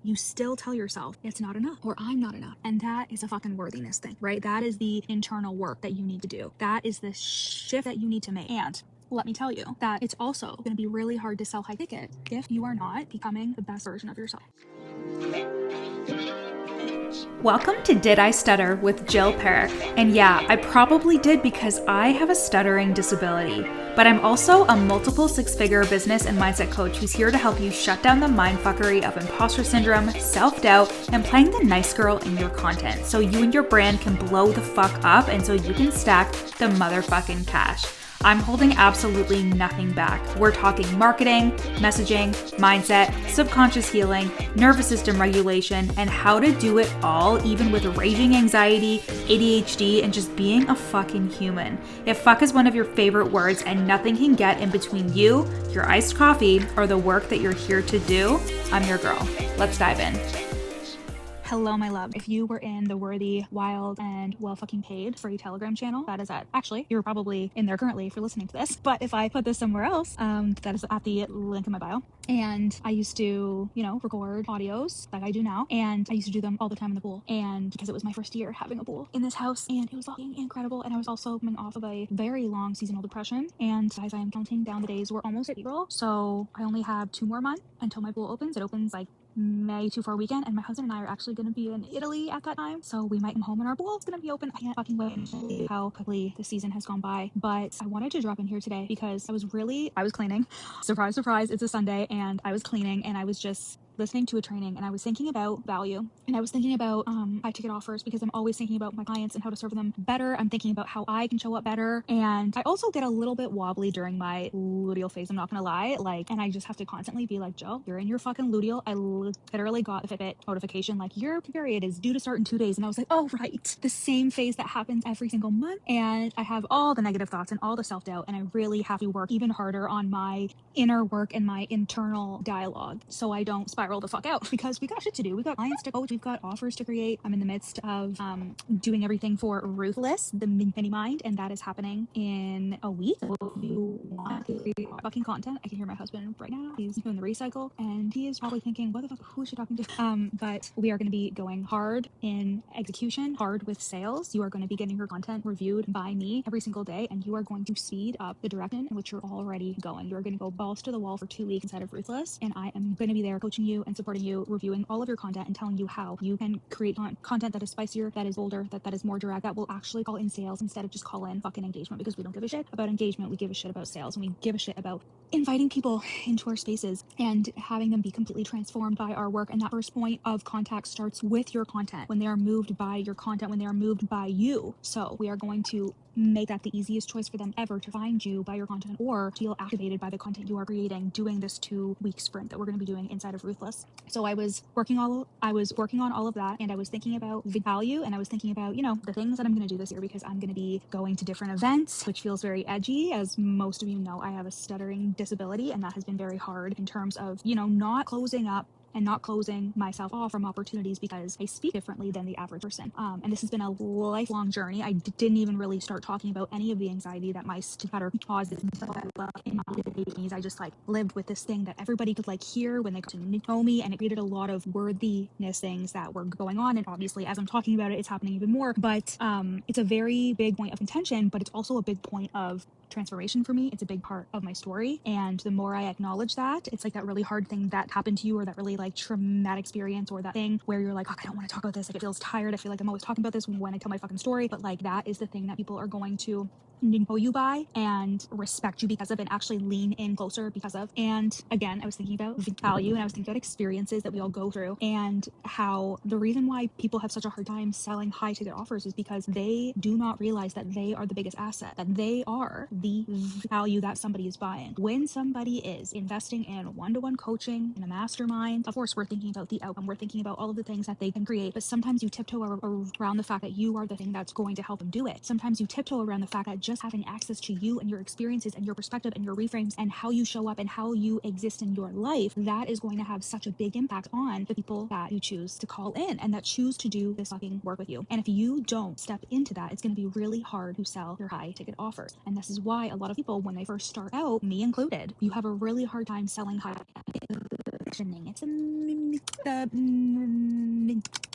you still tell yourself it's not enough or I'm not enough. And that is a fucking worthiness thing, right? That is the internal work that you need to do. That is the shift that you need to make. And let me tell you that it's also going to be really hard to sell high ticket if you are not becoming the best version of yourself. Welcome to Did I Stutter with Jill Perick. And yeah, I probably did because I have a stuttering disability. But I'm also a multiple six-figure business and mindset coach who's here to help you shut down the mindfuckery of imposter syndrome, self-doubt, and playing the nice girl in your content so you and your brand can blow the fuck up and so you can stack the motherfucking cash. I'm holding absolutely nothing back. We're talking marketing, messaging, mindset, subconscious healing, nervous system regulation, and how to do it all even with raging anxiety, ADHD, and just being a fucking human. If fuck is one of your favorite words and nothing can get in between you, your iced coffee, or the work that you're here to do, I'm your girl. Let's dive in. Hello, my love. If you were in the Worthy, Wild, and Well Fucking Paid free Telegram channel, that is at, actually, you're probably in there currently if you're listening to this, but if I put this somewhere else, that is at the link in my bio. And I used to, record audios like I do now, and I used to do them all the time in the pool. And because it was my first year having a pool in this house, and it was fucking incredible. And I was also coming off of a very long seasonal depression. And as I am counting down the days, we're almost at April, so I only have 2 more months until my pool opens. It opens like May 2-4 weekend, and my husband and I are actually going to be in Italy at that time, so we might come home and our pool is going to be open. I can't fucking wait to see how quickly the season has gone by. But I wanted to drop in here today because I was cleaning. Surprise, surprise, it's a Sunday, and I was cleaning, and I was just listening to a training, and I was thinking about value, and I was thinking about high ticket offers, because I'm always thinking about my clients and how to serve them better. I'm thinking about how I can show up better, and I also get a little bit wobbly during my luteal phase, I'm not gonna lie, and I just have to constantly be like, Jill, you're in your fucking luteal. I literally got the Fitbit notification like, your period is due to start in 2 days, and I was like, oh right, the same phase that happens every single month. And I have all the negative thoughts and all the self-doubt, and I really have to work even harder on my inner work and my internal dialogue so I don't spiral the fuck out, because we got shit to do. We've got clients to coach, we've got offers to create. I'm in the midst of doing everything for Ruthless, the mini mind, and that is happening in a week. So if you want to create fucking content, I can hear my husband right now. He's doing the recycle, and he is probably thinking, what the fuck, who is she talking to? But we are going to be going hard in execution, hard with sales. You are going to be getting your content reviewed by me every single day, and you are going to speed up the direction in which you're already going. You're going to go balls to the wall for 2 weeks inside of Ruthless, and I am going to be there coaching you and supporting you, reviewing all of your content and telling you how you can create content that is spicier, that is bolder, that is more direct, that will actually call in sales instead of just call in fucking engagement, because we don't give a shit about engagement. We give a shit about sales, and we give a shit about inviting people into our spaces and having them be completely transformed by our work. And that first point of contact starts with your content, when they are moved by your content, when they are moved by you. So we are going to make that the easiest choice for them ever to find you by your content or feel activated by the content you are creating, doing this 2-week sprint that we're going to be doing inside of Ruthless. So I was working on all of that, and I was thinking about value, and I was thinking about, the things that I'm going to do this year, because I'm going to be going to different events, which feels very edgy. As most of you know, I have a stuttering disability, and that has been very hard in terms of, not closing up and not closing myself off from opportunities because I speak differently than the average person. And this has been a lifelong journey. I didn't even really start talking about any of the anxiety that my stutter causes in my 80s. I just lived with this thing that everybody could hear when they got to know me, and it created a lot of worthiness things that were going on. And obviously, as I'm talking about it, it's happening even more. But it's a very big point of contention, but it's also a big point of transformation for me. It's a big part of my story, and the more I acknowledge that, it's like that really hard thing that happened to you, or that really traumatic experience, or that thing where you're like, oh, I don't want to talk about this, it feels tired, I feel like I'm always talking about this when I tell my fucking story. But that is the thing that people are going to know you by and respect you because of, and actually lean in closer because of. And again, I was thinking about value, and I was thinking about experiences that we all go through, and how the reason why people have such a hard time selling high ticket offers is because they do not realize that they are the biggest asset, that they are the value that somebody is buying. When somebody is investing in one-to-one coaching, in a mastermind, of course we're thinking about the outcome, we're thinking about all of the things that they can create, but sometimes you tiptoe around the fact that you are the thing that's going to help them do it. Sometimes you tiptoe around the fact that just having access to you and your experiences and your perspective and your reframes and how you show up and how you exist in your life, that is going to have such a big impact on the people that you choose to call in and that choose to do this fucking work with you. And if you don't step into that, it's going to be really hard to sell your high ticket offers. And this is why a lot of people, when they first start out, me included, you have a really hard time selling high. It's a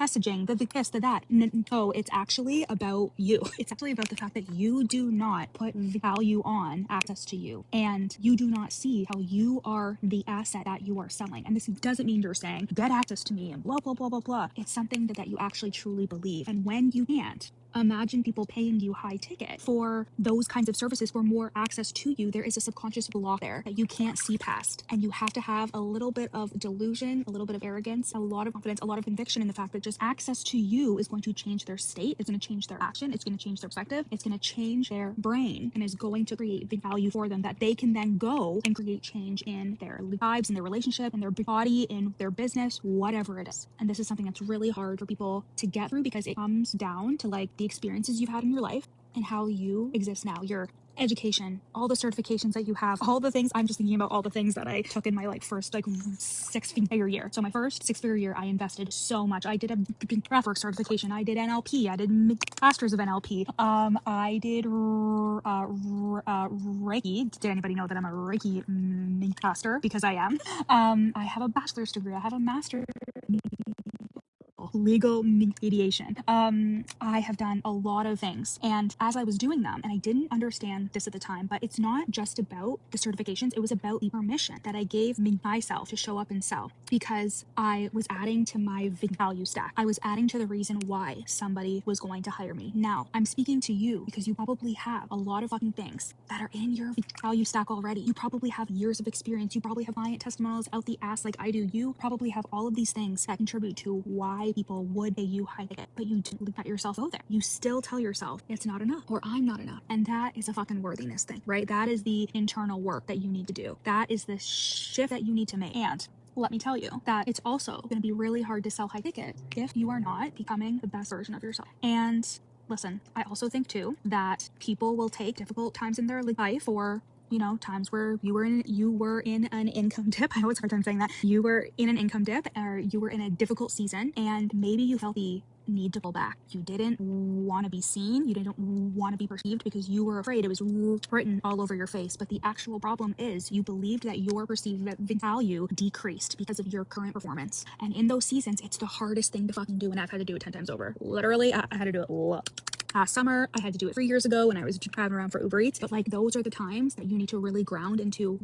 messaging, the this, the that. No, it's actually about you. It's actually about the fact that you do not put value on access to you, and you do not see how you are the asset that you are selling. And this doesn't mean you're saying get access to me and blah blah blah blah blah. It's something that you actually truly believe. And when you can't, imagine people paying you high ticket for those kinds of services, for more access to you. There is a subconscious block there that you can't see past, and you have to have a little bit of delusion, a little bit of arrogance, a lot of confidence, a lot of conviction in the fact that just access to you is going to change their state, it's going to change their action, it's going to change their perspective, it's going to change their brain, and is going to create the value for them that they can then go and create change in their lives, in their relationship, in their body, in their business, whatever it is. And this is something that's really hard for people to get through, because it comes down to like the experiences you've had in your life and how you exist now, your education, all the certifications that you have, all the things. I'm just thinking about all the things that I took in my like first like 6-figure year. So my first 6-figure year, I invested so much. I did a breathwork certification. I did NLP. I did masters of NLP. I did Reiki. Did anybody know that I'm a Reiki master? Because I am. I have a bachelor's degree. I have a master's legal mediation. I have done a lot of things, and as I was doing them, and I didn't understand this at the time, but it's not just about the certifications, it was about the permission that I gave myself to show up and sell, because I was adding to my value stack. I was adding to the reason why somebody was going to hire me. Now I'm speaking to you because you probably have a lot of fucking things that are in your value stack already. You probably have years of experience. You probably have client testimonials out the ass like I do. You probably have all of these things that contribute to why people would pay you high ticket, but you don't let yourself go there. You still tell yourself it's not enough, or I'm not enough. And that is a fucking worthiness thing, right? That is the internal work that you need to do. That is the shift that you need to make. And let me tell you that it's also going to be really hard to sell high ticket if you are not becoming the best version of yourself. And listen, I also think too that people will take difficult times in their life, or times where you were in an income dip. I know it's a hard time saying that. You were in an income dip, or you were in a difficult season, and maybe you felt the need to pull back. You didn't want to be seen. You didn't want to be perceived because you were afraid. It was written all over your face. But the actual problem is you believed that your perceived value decreased because of your current performance. And in those seasons, it's the hardest thing to fucking do. And I've had to do it 10 times over. Literally, I had to do it last summer. I had to do it 3 years ago when I was driving around for Uber Eats. But like, those are the times that you need to really ground into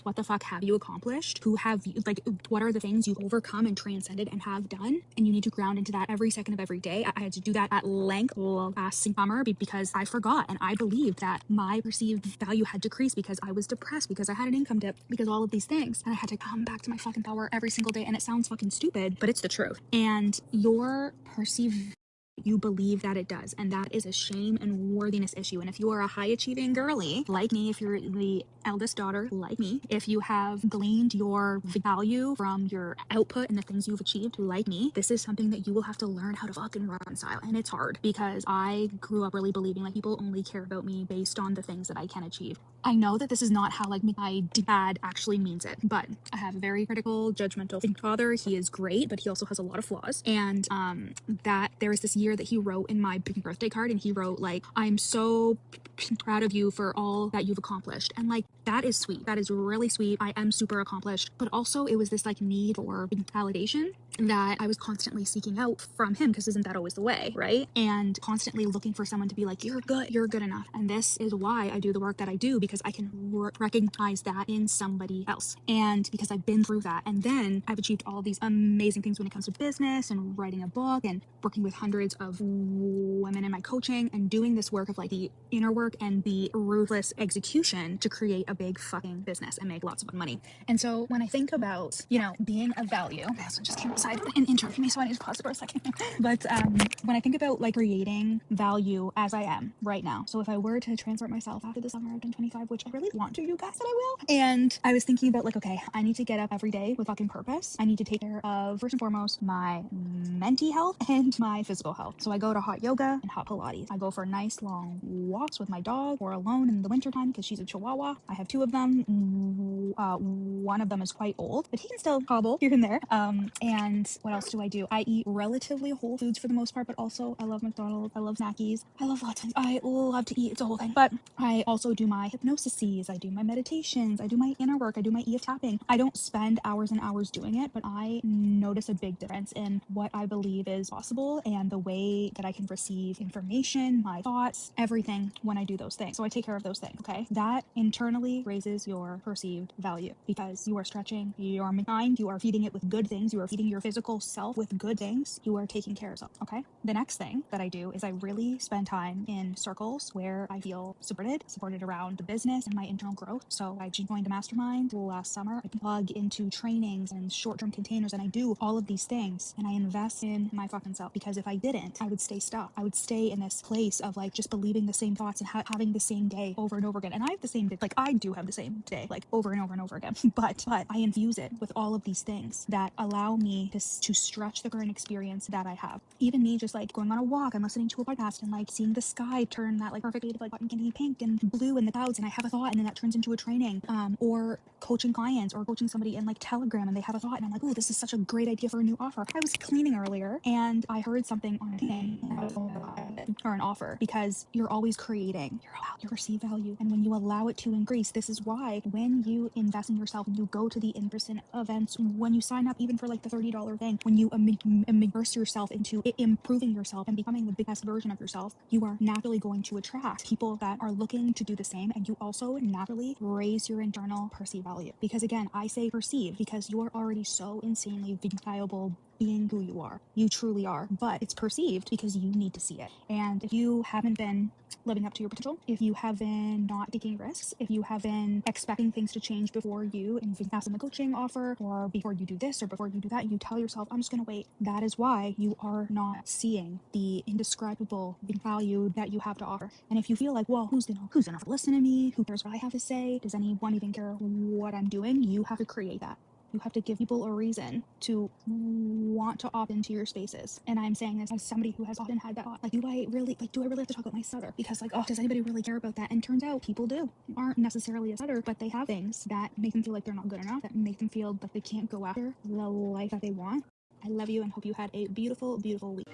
what the fuck have you accomplished? Who have you, like, what are the things you've overcome and transcended and have done? And you need to ground into that every second of every day. I had to do that at length last summer because I forgot, and I believed that my perceived value had decreased because I was depressed, because I had an income dip, because all of these things. And I had to come back to my fucking power every single day. And it sounds fucking stupid, but it's the truth. And your perceived, you believe that it does, and that is a shame and worthiness issue. And if you are a high achieving girly like me, if you're the eldest daughter like me, if you have gleaned your value from your output and the things you've achieved like me, this is something that you will have to learn how to fucking reconcile. And it's hard, because I grew up really believing like people only care about me based on the things that I can achieve. I know that this is not how like my dad actually means it, but I have a very critical, judgmental father. He is great, but he also has a lot of flaws. And that there was this year that he wrote in my birthday card, and he wrote like, I'm so proud of you for all that you've accomplished. And like, that is sweet. That is really sweet. I am super accomplished. But also it was this like need for validation that I was constantly seeking out from him, because isn't that always the way, right? And constantly looking for someone to be like, you're good enough. And this is why I do the work that I do, because I can recognize that in somebody else, and because I've been through that. And then I've achieved all of these amazing things when it comes to business and writing a book and working with hundreds of women in my coaching, and doing this work of like the inner work and the ruthless execution to create a big fucking business and make lots of money. And so when I think about, being of value, my husband just came outside and interrupted me, so I need to pause for a second. But when I think about like creating value as I am right now, so if I were to transfer myself after the summer, I've done 25, which I really want to, you guys, that I will. And I was thinking about like, okay, I need to get up every day with fucking purpose. I need to take care of, first and foremost, my mental health and my physical health. well. So I go to hot yoga and hot Pilates. I go for nice long walks with my dog or alone in the wintertime because she's a Chihuahua. I have two of them. One of them is quite old, but he can still hobble here and there. And what else do? I eat relatively whole foods for the most part, but also I love McDonald's. I love Snackies. I love lots of things. I love to eat. It's a whole thing. But I also do my hypnosis. I do my meditations. I do my inner work. I do my EF tapping. I don't spend hours and hours doing it, but I notice a big difference in what I believe is possible and the way that I can receive information, my thoughts, everything when I do those things. So I take care of those things, okay? That internally raises your perceived value because you are stretching your mind, you are feeding it with good things, you are feeding your physical self with good things, you are taking care of yourself, okay? The next thing that I do is I really spend time in circles where I feel supported around the business and my internal growth. So I joined a mastermind last summer. I plug into trainings and short-term containers and I do all of these things and I invest in my fucking self because if I didn't, I would stay stuck. I would stay in this place of like just believing the same thoughts and having the same day over and over again. And I have the same day, like I do have the same day, like over and over and over again. but I infuse it with all of these things that allow me to stretch the current experience that I have. Even me just like going on a walk and listening to a podcast and like seeing the sky turn that like perfect shade of like cotton candy pink and blue in the clouds and I have a thought and then that turns into a training. Or coaching clients or coaching somebody in like Telegram and they have a thought and I'm like, oh, this is such a great idea for a new offer. I was cleaning earlier and I heard something on a thing or an offer because you're always creating your perceived value. And when you allow it to increase, this is why when you invest in yourself, when you go to the in-person events, when you sign up even for like the $30 thing, when you immerse yourself into improving yourself and becoming the best version of yourself, you are naturally going to attract people that are looking to do the same. And you also naturally raise your internal perceived value. Because again, I say perceive because you are already so insanely valuable being who you are. You truly are. But it's perceived because you need to see it. And if you haven't been living up to your potential, if you have been not taking risks, if you have been expecting things to change before you invest in the coaching offer or before you do this or before you do that, you tell yourself, I'm just going to wait. That is why you are not seeing the indescribable value that you have to offer. And if you feel like, well, who's gonna listen to me? Who cares what I have to say? Does anyone even care what I'm doing? You have to create that. You have to give people a reason to want to opt into your spaces. And I'm saying this as somebody who has often had that thought, like, do I really have to talk about my stutter? Because like, oh, does anybody really care about that? And turns out people aren't necessarily a stutter, but they have things that make them feel like they're not good enough, that make them feel that they can't go after the life that they want. I love you and hope you had a beautiful, beautiful week.